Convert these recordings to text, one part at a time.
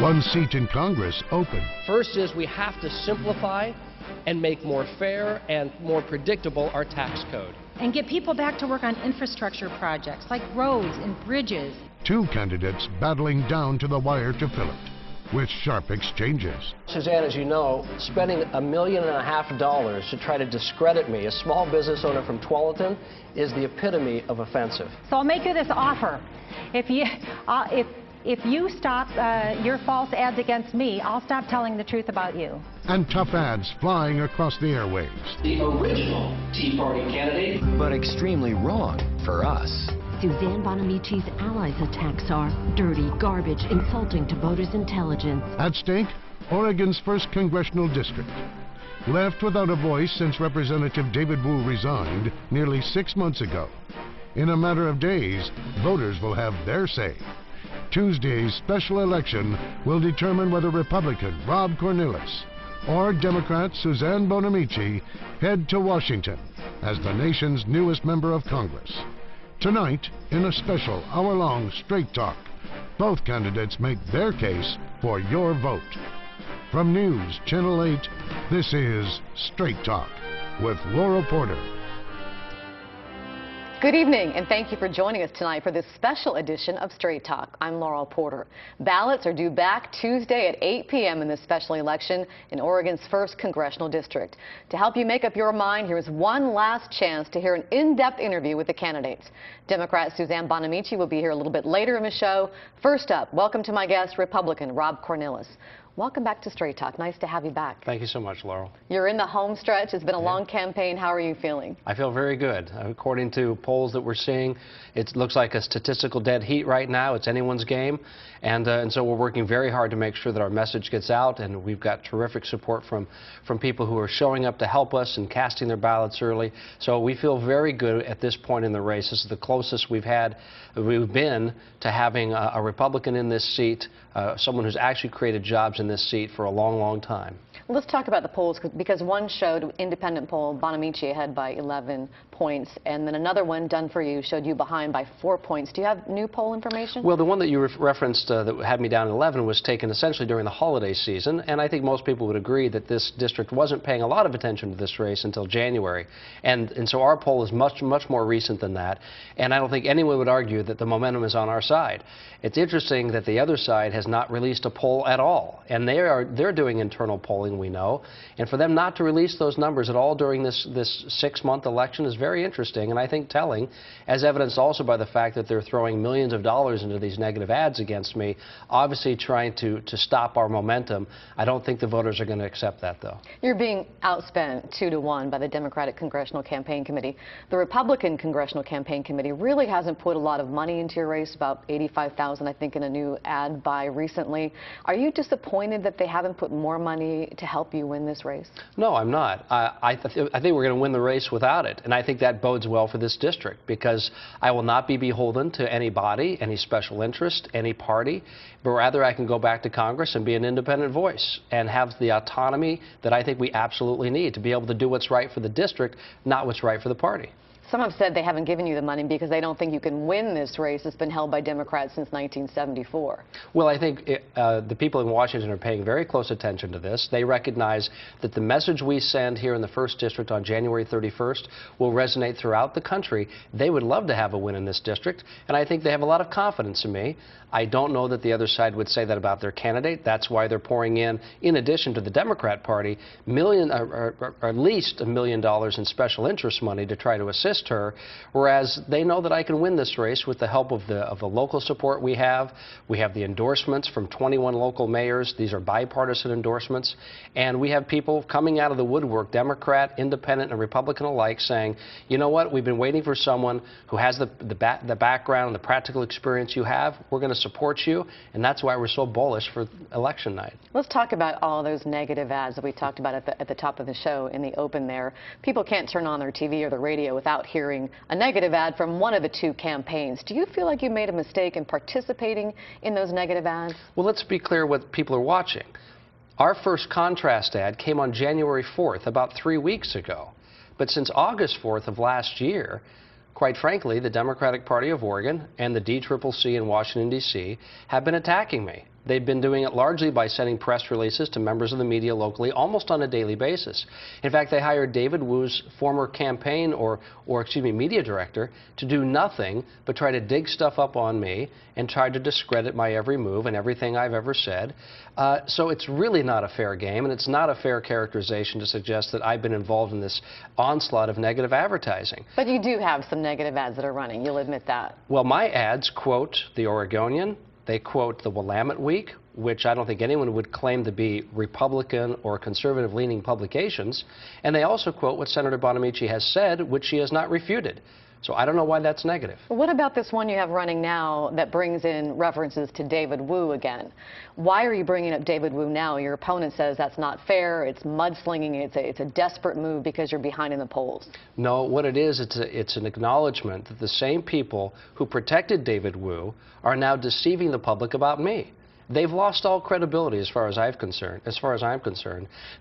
One seat in Congress open. First is we have to simplify and make more fair and more predictable our tax code. And get people back to work on infrastructure projects like roads and bridges. Two candidates battling down to the wire to fill it, with sharp exchanges. Suzanne, as you know, spending $1.5 million to try to discredit me, a small business owner from Tualatin, is the epitome of offensive. So I'll make you this offer. If you stop your false ads against me, I'll stop telling the truth about you. And tough ads flying across the airwaves. The original Tea Party candidate. But extremely wrong for us. Suzanne Bonamici's allies' attacks are dirty, garbage, insulting to voters' intelligence. At stake, Oregon's 1st congressional district. Left without a voice since Representative David Wu resigned nearly 6 months ago. In a matter of days, voters will have their say. Tuesday's special election will determine whether Republican Rob Cornilles or Democrat Suzanne Bonamici head to Washington as the nation's newest member of Congress. Tonight, in a special hour-long Straight Talk, both candidates make their case for your vote. From News Channel 8, this is Straight Talk with Laurel Porter. Good evening, and thank you for joining us tonight for this special edition of Straight Talk. I'm Laurel Porter. Ballots are due back Tuesday at 8 p.m. in this special election in Oregon's 1st congressional district. To help you make up your mind, here is one last chance to hear an in-depth interview with the candidates. Democrat Suzanne Bonamici will be here a little bit later in the show. First up, welcome to my guest, Republican Rob Cornilles. Welcome back to Straight Talk. Nice to have you back. Thank you so much, Laurel. You're in the home stretch. It's been a long campaign. How are you feeling? I feel very good. According to polls that we're seeing, it looks like a statistical dead heat right now. It's anyone's game. And so we're working very hard to make sure that our message gets out, and we've got terrific support from people who are showing up to help us and casting their ballots early. So we feel very good at this point in the race. This is the closest we've been to having a Republican in this seat, someone who's actually created jobs in this seat for a long, long time. Well, let's talk about the polls, because one showed, independent poll, Bonamici ahead by 11 points, and then another one done for you showed you behind by 4 points. Do you have new poll information? Well, the one that you referenced that had me down at 11 was taken essentially during the holiday season, and I think most people would agree that this district wasn't paying a lot of attention to this race until January. And so our poll is much more recent than that, and I don't think anyone would argue that the momentum is on our side. It's interesting that the other side has not released a poll at all, and they're doing internal polling, we know, and for them not to release those numbers at all during this 6-month election is very interesting, and I think telling, as evidenced also by the fact that they're throwing millions of dollars into these negative ads against me, obviously trying to stop our momentum. I don't think the voters are going to accept that, though. You're being outspent 2-1 by the Democratic Congressional Campaign Committee. The Republican Congressional Campaign Committee really hasn't put a lot of money into your race, about $85,000, I think, in a new ad buy recently. Are you disappointed that they haven't put more money to help you win this race? No, I'm not. I think we're going to win the race without it, and I think that bodes well for this district, because I will not be beholden to anybody, any special interest, any party, but rather I can go back to Congress and be an independent voice and have the autonomy that I think we absolutely need to be able to do what's right for the district, not what's right for the party. Some have said they haven't given you the money because they don't think you can win this race. It's been held by Democrats since 1974. Well, I think the people in Washington are paying very close attention to this. They recognize that the message we send here in the 1st District on January 31st will resonate throughout the country. They would love to have a win in this district, and I think they have a lot of confidence in me. I don't know that the other side would say that about their candidate. That's why they're pouring in addition to the Democrat Party, at least $1 million in special interest money to try to assist her, whereas they know that I can win this race with the help of the local support we have. We have the endorsements from 21 local mayors. These are bipartisan endorsements. And we have people coming out of the woodwork, Democrat, Independent, and Republican alike, saying, you know what, we've been waiting for someone who has the background, the practical experience you have. We're going to support you, and that's why we're so bullish for election night. Let's talk about all those negative ads that we talked about at the top of the show in the open there. People can't turn on their TV or the radio without hearing a negative ad from one of the two campaigns. Do you feel like you made a mistake in participating in those negative ads? Well, let's be clear what people are watching. Our first contrast ad came on January 4th, about 3 weeks ago. But since August 4th of last year, quite frankly, the Democratic Party of Oregon and the DCCC in Washington, D.C. have been attacking me. They've been doing it largely by sending press releases to members of the media locally almost on a daily basis. In fact, they hired David Wu's former campaign media director to do nothing but try to dig stuff up on me and try to discredit my every move and everything I've ever said. So it's really not a fair game, and it's not a fair characterization to suggest that I've been involved in this onslaught of negative advertising. But you do have some negative ads that are running. You'll admit that. Well, my ads quote the Oregonian. They quote the Willamette Week, which I don't think anyone would claim to be Republican or conservative-leaning publications. And they also quote what Senator Bonamici has said, which she has not refuted. So I don't know why that's negative. What about this one you have running now that brings in references to David Wu again? Why are you bringing up David Wu now? Your opponent says that's not fair, it's mudslinging, it's a desperate move because you're behind in the polls. No, what it is, it's an acknowledgement that the same people who protected David Wu are now deceiving the public about me. They've lost all credibility as far as I'm concerned.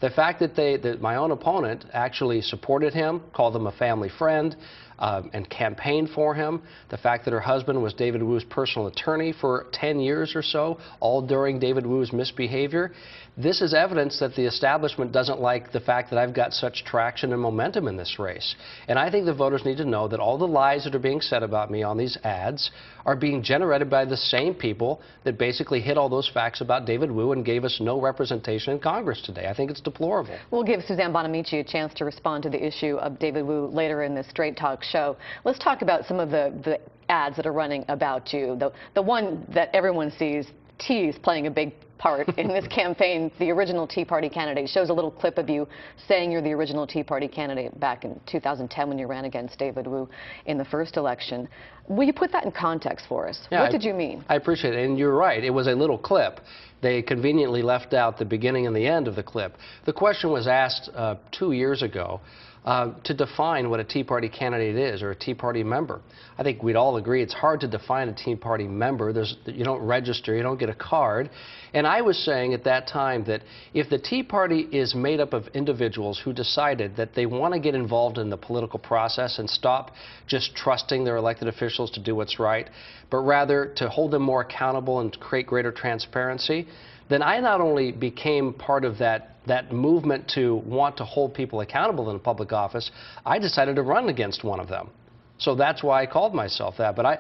The fact that my own opponent actually supported him, called him a family friend, and campaigned for him, the fact that her husband was David Wu's personal attorney for 10 years or so, all during David Wu's misbehavior, this is evidence that the establishment doesn't like the fact that I've got such traction and momentum in this race. And I think the voters need to know that all the lies that are being said about me on these ads are being generated by the same people that basically hid all those facts about David Wu and gave us no representation in Congress today. I think it's deplorable. We'll give Suzanne Bonamici a chance to respond to the issue of David Wu later in this Straight Talk show. Let's talk about some of the ads that are running about you. The one that everyone sees, T is playing a big part in this campaign. The original Tea Party candidate shows a little clip of you saying you're the original Tea Party candidate back in 2010 when you ran against David Wu in the first election. Will you put that in context for us? Yeah, what did you mean? I appreciate it, and you're right. It was a little clip. They conveniently left out the beginning and the end of the clip. The question was asked 2 years ago to define what a Tea Party candidate is, or a Tea Party member. I think we'd all agree it's hard to define a Tea Party member. You don't register, you don't get a card. And I was saying at that time that if the Tea Party is made up of individuals who decided that they want to get involved in the political process and stop just trusting their elected officials to do what's right, but rather to hold them more accountable and create greater transparency, then I not only became part of that movement to want to hold people accountable in public office, I decided to run against one of them. So that's why I called myself that. But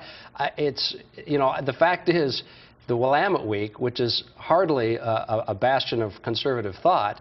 it's, you know, the fact is, the Willamette Week, which is hardly a bastion of conservative thought,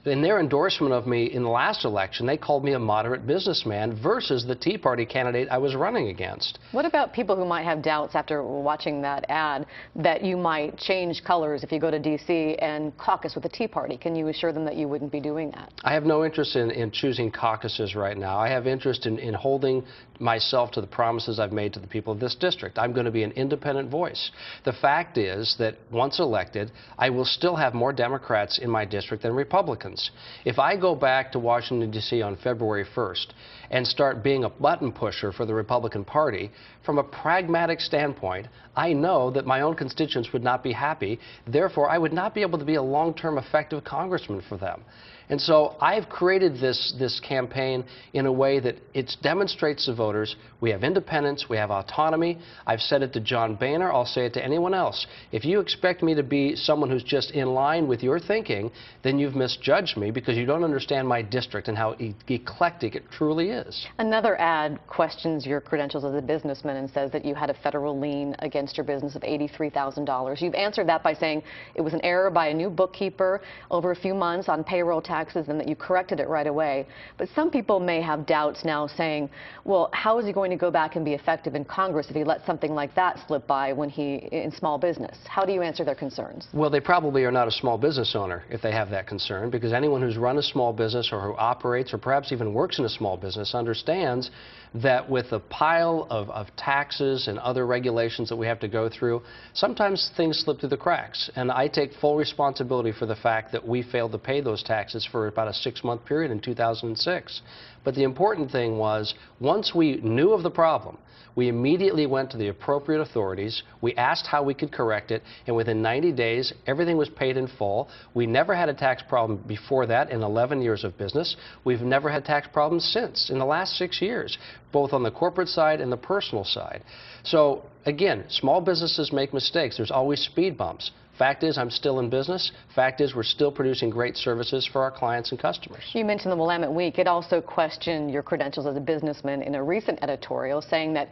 in their endorsement of me in the last election, they called me a moderate businessman versus the Tea Party candidate I was running against. What about people who might have doubts after watching that ad that you might change colors if you go to D.C. and caucus with the Tea Party? Can you assure them that you wouldn't be doing that? I have no interest in choosing caucuses right now. I have interest in holding myself to the promises I've made to the people of this district. I'm going to be an independent voice. The fact is that once elected, I will still have more Democrats in my district than Republicans. If I go back to Washington, D.C. on February 1st and start being a button pusher for the Republican Party, from a pragmatic standpoint, I know that my own constituents would not be happy. Therefore, I would not be able to be a long-term effective congressman for them. And so I've created this campaign in a way that it demonstrates to voters we have independence, we have autonomy. I've said it to John Boehner, I'll say it to anyone else. If you expect me to be someone who's just in line with your thinking, then you've misjudged me because you don't understand my district and how eclectic it truly is. Another ad questions your credentials as a businessman and says that you had a federal lien against your business of $83,000. You've answered that by saying it was an error by a new bookkeeper over a few months on payroll taxes and that you corrected it right away. But some people may have doubts now saying, well, how is he going to go back and be effective in Congress if he let something like that slip by when he in small business? How do you answer their concerns? Well, they probably are not a small business owner if they have that concern, because anyone who's run a small business or who operates or perhaps even works in a small business understands that with a pile of taxes and other regulations that we have to go through, sometimes things slip through the cracks. And I take full responsibility for the fact that we failed to pay those taxes for about a 6-month period in 2006. But the important thing was, once we knew of the problem, we immediately went to the appropriate authorities, we asked how we could correct it, and within 90 days, everything was paid in full. We never had a tax problem before that in 11 years of business. We've never had tax problems since, in the last 6 years, both on the corporate side and the personal side. So, again, small businesses make mistakes. There's always speed bumps. Fact is, I'm still in business. Fact is, we're still producing great services for our clients and customers. You mentioned the Willamette Week. It also questioned your credentials as a businessman in a recent editorial, saying that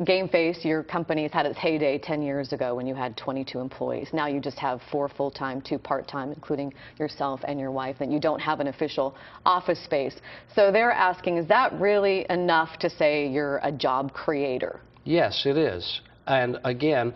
GameFace, your company, has had its heyday 10 years ago when you had 22 employees. Now you just have 4 full-time, 2 part-time, including yourself and your wife, and you don't have an official office space. So they're asking, is that really enough to say you're a job creator? Yes, it is. And again,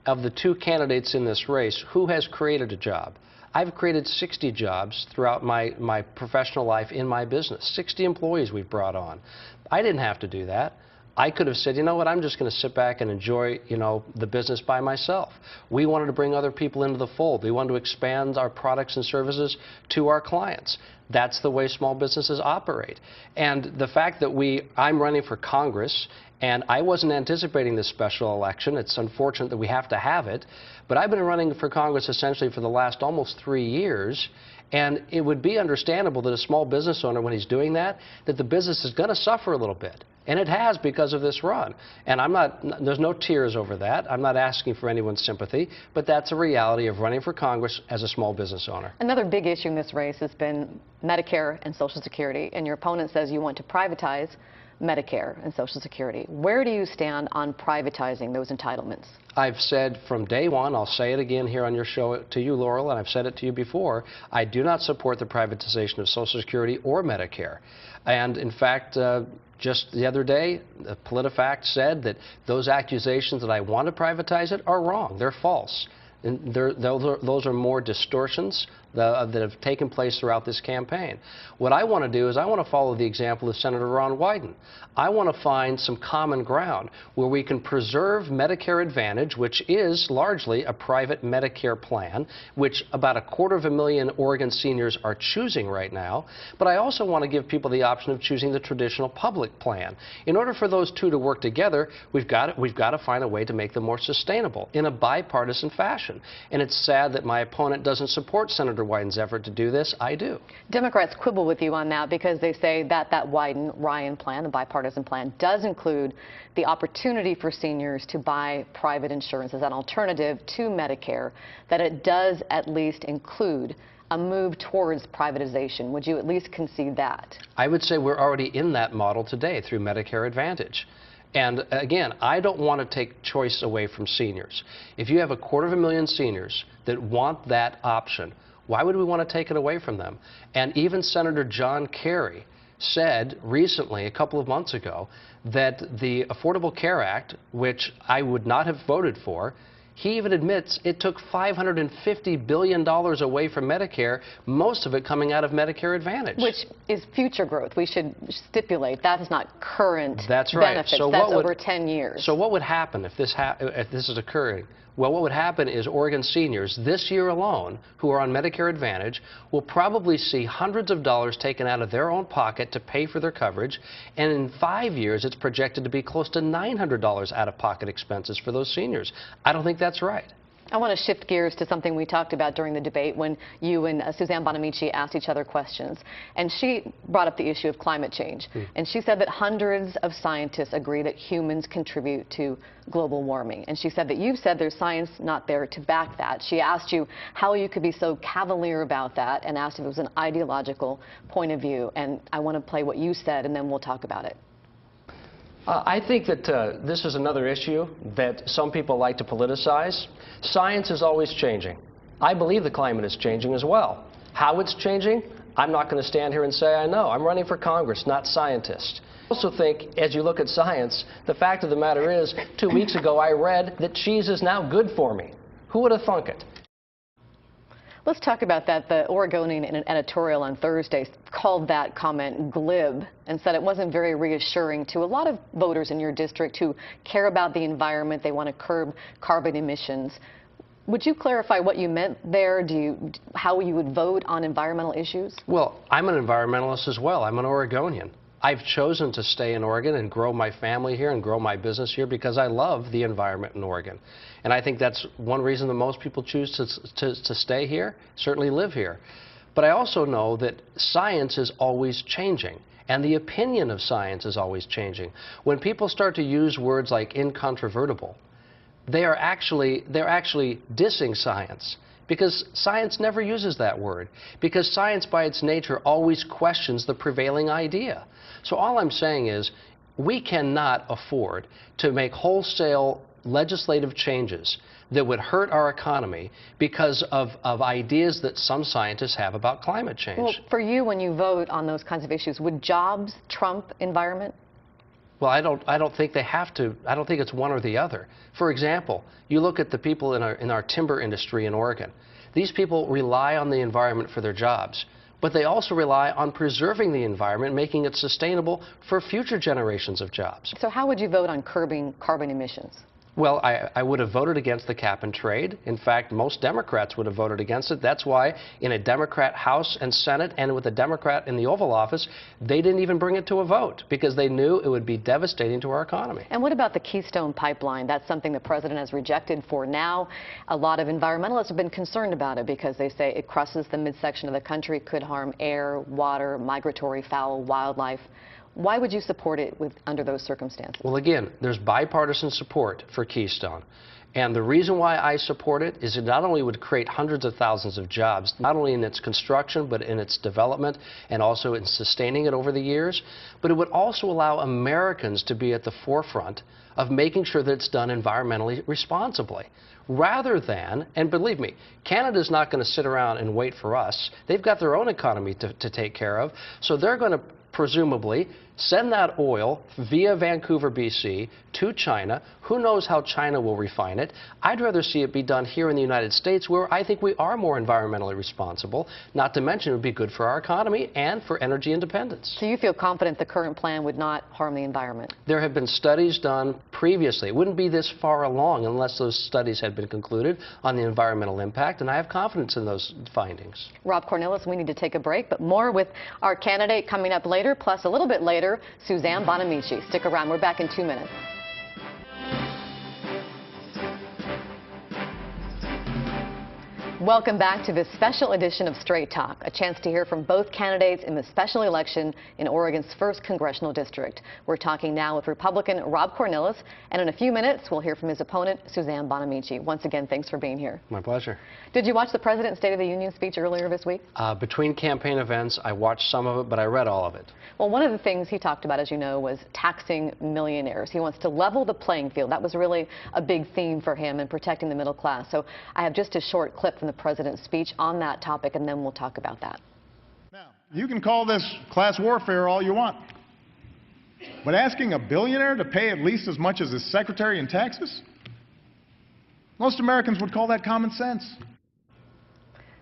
of the 2 candidates in this race, who has created a job? I've created 60 jobs throughout my professional life in my business. 60 employees we've brought on. I didn't have to do that. I could have said, you know what, I'm just going to sit back and enjoy, the business by myself. We wanted to bring other people into the fold. We wanted to expand our products and services to our clients. That's the way small businesses operate. And the fact that I'm running for Congress, and I wasn't anticipating this special election. It's unfortunate that we have to have it. But I've been running for Congress essentially for the last almost 3 years. And it would be understandable that a small business owner, when he's doing that the business is going to suffer a little bit. And it has because of this run. And there's no tears over that. I'm not asking for anyone's sympathy. But that's a reality of running for Congress as a small business owner. Another big issue in this race has been Medicare and Social Security. And your opponent says you want to privatize Medicare and Social Security. Where do you stand on privatizing those entitlements? I've said from day one, I'll say it again here on your show to you, Laurel, and I've said it to you before, I do not support the privatization of Social Security or Medicare. And in fact, just the other day, PolitiFact said that those accusations that I want to privatize it are wrong. They're false. And those are more distortions that have taken place throughout this campaign. What I want to do is I want to follow the example of Senator Ron Wyden. I want to find some common ground where we can preserve Medicare Advantage, which is largely a private Medicare plan, which about 250,000 Oregon seniors are choosing right now. But I also want to give people the option of choosing the traditional public plan. In order for those two to work together, we've got to find a way to make them more sustainable in a bipartisan fashion. And it's sad that my opponent doesn't support Senator Wyden's effort to do this. I do. Democrats quibble with you on that because they say that Wyden-Ryan plan, the bipartisan plan, does include the opportunity for seniors to buy private insurance as an alternative to Medicare, that it does at least include a move towards privatization. Would you at least concede that? I would say we're already in that model today through Medicare Advantage. And again, I don't want to take choice away from seniors. If you have 250,000 seniors that want that option, why would we want to take it away from them? And even Senator John Kerry said recently, a couple of months ago, that the Affordable Care Act, which I would not have voted for, he even admits it took $550 billion away from Medicare, most of it coming out of Medicare Advantage. Which is future growth. We should stipulate that is not current That's right. benefits. So that's over 10 years. So what would happen if this is occurring? Well, what would happen is Oregon seniors this year alone who are on Medicare Advantage will probably see hundreds of dollars taken out of their own pocket to pay for their coverage, and in 5 years it's projected to be close to $900 out-of-pocket expenses for those seniors. I don't think that's right. I want to shift gears to something we talked about during the debate when you and Suzanne Bonamici asked each other questions. And she brought up the issue of climate change. And she said that hundreds of scientists agree that humans contribute to global warming. And she said that you've said there's science not there to back that. She asked you how you could be so cavalier about that and asked if it was an ideological point of view. And I want to play what you said, and then we'll talk about it. I think that this is another issue that some people like to politicize. Science is always changing. I believe the climate is changing as well. How it's changing, I'm not going to stand here and say I know. I'm running for Congress, not scientist. I also think, as you look at science, the fact of the matter is, 2 weeks ago I read that cheese is now good for me. Who would have thunk it? Let's talk about that. The Oregonian, in an editorial on Thursday, called that comment glib and said it wasn't very reassuring to a lot of voters in your district who care about the environment. They want to curb carbon emissions. Would you clarify what you meant there? How you would vote on environmental issues? Well, I'm an environmentalist as well. I'm an Oregonian. I've chosen to stay in Oregon and grow my family here and grow my business here because I love the environment in Oregon. And I think that's one reason that most people choose to stay here, certainly live here. But I also know that science is always changing, and the opinion of science is always changing. When people start to use words like incontrovertible, they're actually dissing science, because science never uses that word, because science by its nature always questions the prevailing idea. So all I'm saying is we cannot afford to make wholesale legislative changes that would hurt our economy because of ideas that some scientists have about climate change. Well, for you, when you vote on those kinds of issues, would jobs trump environment? Well, I don't think they have to. I don't think it's one or the other. For example, you look at the people in our timber industry in Oregon. These people rely on the environment for their jobs, but they also rely on preserving the environment, making it sustainable for future generations of jobs. So how would you vote on curbing carbon emissions? Well, I would have voted against the cap and trade. In fact, most Democrats would have voted against it. That's why in a Democrat House and Senate and with a Democrat in the Oval Office, they didn't even bring it to a vote because they knew it would be devastating to our economy. And what about the Keystone Pipeline? That's something the president has rejected for now. A lot of environmentalists have been concerned about it because they say it crosses the midsection of the country, could harm air, water, migratory fowl, wildlife. Why would you support it under those circumstances? Well, again, there's bipartisan support for Keystone. And the reason why I support it is it not only would create hundreds of thousands of jobs, not only in its construction, but in its development and also in sustaining it over the years, but it would also allow Americans to be at the forefront of making sure that it's done environmentally responsibly. Rather than, and believe me, Canada's not going to sit around and wait for us. They've got their own economy to take care of, so they're going to presumably send that oil via Vancouver, BC, to China. Who knows how China will refine it? I'd rather see it be done here in the United States, where I think we are more environmentally responsible, not to mention it would be good for our economy and for energy independence. So you feel confident the current plan would not harm the environment? There have been studies done previously. It wouldn't be this far along unless those studies had been concluded on the environmental impact, and I have confidence in those findings. Rob Cornilles, we need to take a break, but more with our candidate coming up later, plus a little bit later, Suzanne Bonamici. Stick around. We're back in 2 minutes. Welcome back to this special edition of Straight Talk, a chance to hear from both candidates in the special election in Oregon's 1st Congressional District. We're talking now with Republican Rob Cornilles, and in a few minutes, we'll hear from his opponent, Suzanne Bonamici. Once again, thanks for being here. My pleasure. Did you watch the President's State of the Union speech earlier this week? Between campaign events, I watched some of it, but I read all of it. Well, one of the things he talked about, as you know, was taxing millionaires. He wants to level the playing field. That was really a big theme for him in protecting the middle class. So I have just a short clip from the President's speech on that topic, and then we'll talk about that. Now, you can call this class warfare all you want, but asking a billionaire to pay at least as much as his secretary in taxes? Most Americans would call that common sense.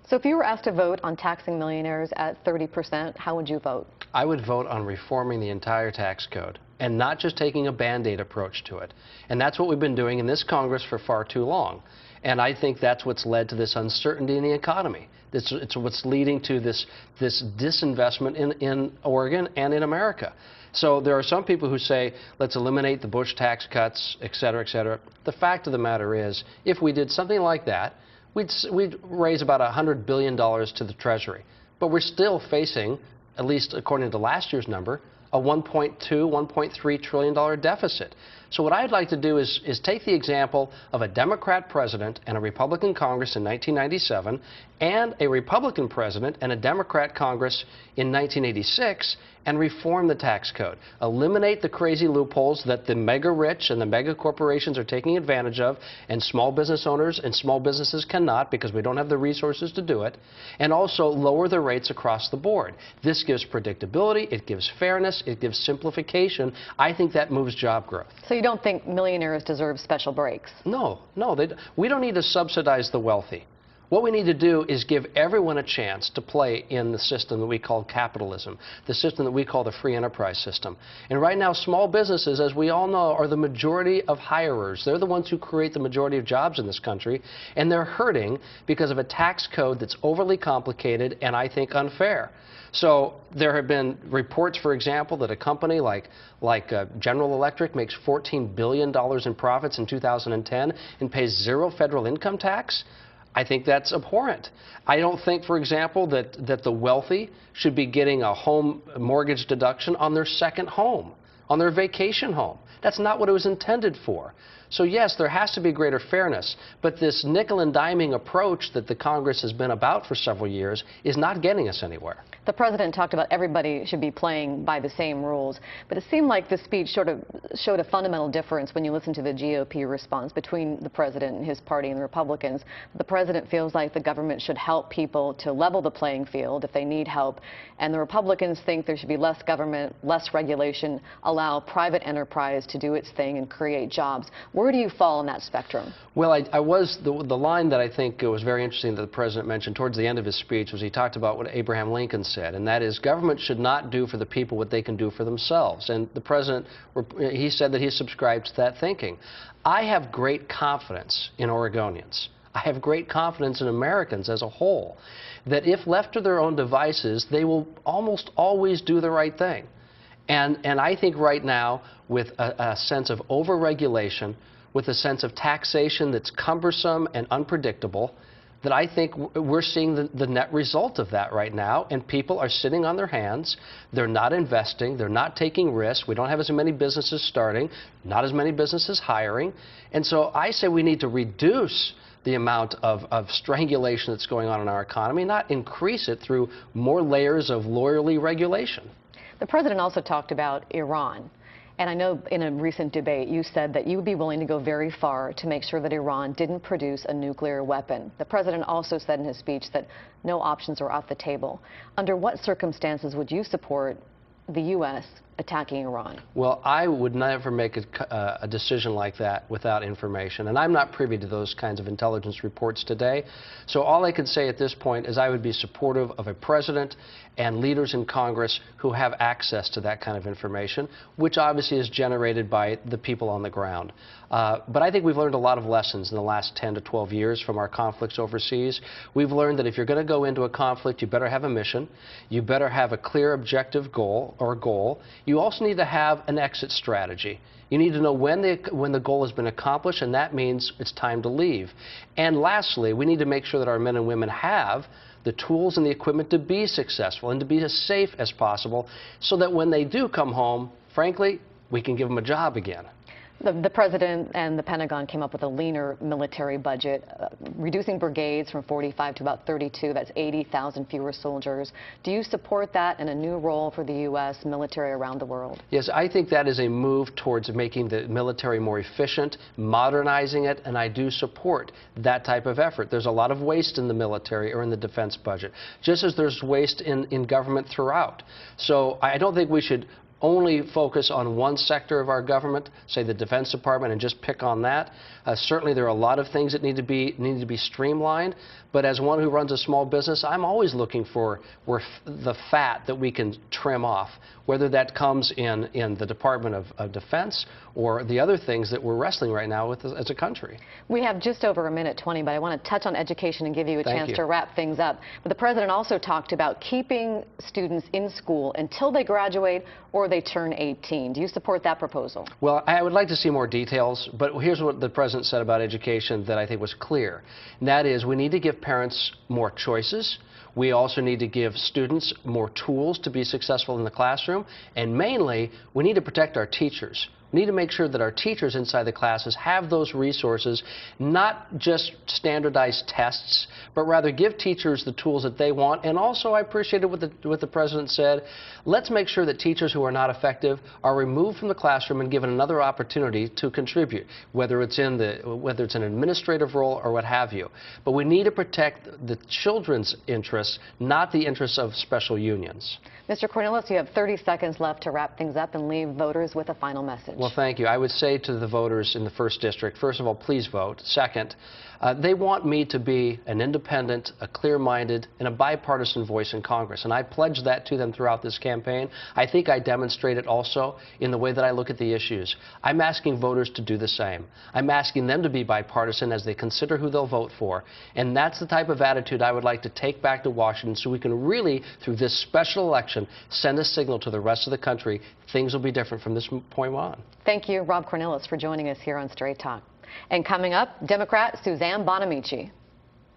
So if you were asked to vote on taxing millionaires at 30%, how would you vote? I would vote on reforming the entire tax code and not just taking a Band-Aid approach to it. And that's what we've been doing in this Congress for far too long. And I think that's what's led to this uncertainty in the economy. It's what's leading to this disinvestment in Oregon and in America. So there are some people who say, let's eliminate the Bush tax cuts, et cetera, et cetera. The fact of the matter is, if we did something like that, we'd raise about $100 billion to the Treasury. But we're still facing, at least according to last year's number, a $1.2, $1.3 trillion deficit. So what I'd like to do is take the example of a Democrat president and a Republican Congress in 1997 and a Republican president and a Democrat Congress in 1986 and reform the tax code. Eliminate the crazy loopholes that the mega rich and the mega corporations are taking advantage of, and small business owners and small businesses cannot because we don't have the resources to do it, and also lower the rates across the board. This gives predictability, it gives fairness, it gives simplification. I think that moves job growth. So you don't think millionaires deserve special breaks? No, we don't need to subsidize the wealthy. What we need to do is give everyone a chance to play in the system that we call capitalism, the system that we call the free enterprise system. And right now, small businesses, as we all know, are the majority of hirers. They're the ones who create the majority of jobs in this country, and they're hurting because of a tax code that's overly complicated and, I think, unfair. So there have been reports, for example, that a company like General Electric makes $14 billion in profits in 2010 and pays zero federal income tax. I think that's abhorrent. I don't think, for example, that the wealthy should be getting a home mortgage deduction on their second home, on their vacation home. That's not what it was intended for. So yes, there has to be greater fairness, but this nickel and diming approach that the Congress has been about for several years is not getting us anywhere. The president talked about everybody should be playing by the same rules, but it seemed like the speech showed a fundamental difference when you listen to the GOP response between the president and his party and the Republicans. The president feels like the government should help people to level the playing field if they need help, and the Republicans think there should be less government, less regulation, allow private enterprise to do its thing and create jobs. Where do you fall on that spectrum? Well, the line that I think was very interesting that the president mentioned towards the end of his speech was he talked about what Abraham Lincoln said, and that is government should not do for the people what they can do for themselves. And the president, he said that he subscribed to that thinking. I have great confidence in Oregonians. I have great confidence in Americans as a whole, that if left to their own devices, they will almost always do the right thing. And I think right now, with a sense of overregulation, with a sense of taxation that's cumbersome and unpredictable, that I think we're seeing the net result of that right now, and people are sitting on their hands. They're not investing. They're not taking risks. We don't have as many businesses starting, not as many businesses hiring. And so I say we need to reduce the amount of strangulation that's going on in our economy, not increase it through more layers of lawyerly regulation. The president also talked about Iran. And I know in a recent debate you said that you would be willing to go very far to make sure that Iran didn't produce a nuclear weapon. The president also said in his speech that no options are off the table. Under what circumstances would you support the U.S. attacking Iran? Well, I would never make a decision like that without information, and I'm not privy to those kinds of intelligence reports today. So all I can say at this point is I would be supportive of a president and leaders in Congress who have access to that kind of information, which obviously is generated by the people on the ground. But I think we've learned a lot of lessons in the last 10 to 12 years from our conflicts overseas. We've learned that if you're going to go into a conflict, you better have a mission. You better have a clear objective goal. You also need to have an exit strategy. You need to know when the goal has been accomplished, and that means it's time to leave. And lastly, we need to make sure that our men and women have the tools and the equipment to be successful and to be as safe as possible so that when they do come home, frankly, we can give them a job again. The president and the Pentagon came up with a leaner military budget, reducing brigades from 45 to about 32. That's 80,000 fewer soldiers. Do you support that and a new role for the U.S. military around the world? Yes, I think that is a move towards making the military more efficient, modernizing it, and I do support that type of effort. There's a lot of waste in the military or in the defense budget, just as there's waste in government throughout. So I don't think we should only focus on one sector of our government, say the Defense Department, and just pick on that. Certainly there are a lot of things that need to be streamlined, but as one who runs a small business, I'm always looking for the fat that we can trim off, whether that comes in the Department of Defense or the other things that we're wrestling right now with as a country. We have just over a minute 20, but I want to touch on education and give you a chance to wrap things up. But the president also talked about keeping students in school until they graduate or they turn 18. Do you support that proposal? Well, I would like to see more details, but here's what the president said about education that I think was clear. And that is we need to give parents more choices. We also need to give students more tools to be successful in the classroom. And mainly, we need to protect our teachers. We need to make sure that our teachers inside the classes have those resources, not just standardized tests, but rather give teachers the tools that they want. And also, I appreciated what the president said. Let's make sure that teachers who are not effective are removed from the classroom and given another opportunity to contribute, whether it's an administrative role or what have you. But we need to protect the children's interests, not the interests of special unions. Mr. Cornilles, you have 30 seconds left to wrap things up and leave voters with a final message. Well, thank you. I would say to the voters in the 1st District, first of all, please vote. Second, they want me to be an independent, a clear-minded, and a bipartisan voice in Congress, and I pledge that to them throughout this campaign. I think I demonstrate it also in the way that I look at the issues. I'm asking voters to do the same. I'm asking them to be bipartisan as they consider who they'll vote for, and that's the type of attitude I would like to take back to Washington so we can really, through this special election, send a signal to the rest of the country. Things will be different from this point on. Thank you, Rob Cornilles, for joining us here on Straight Talk. And coming up, Democrat Suzanne Bonamici.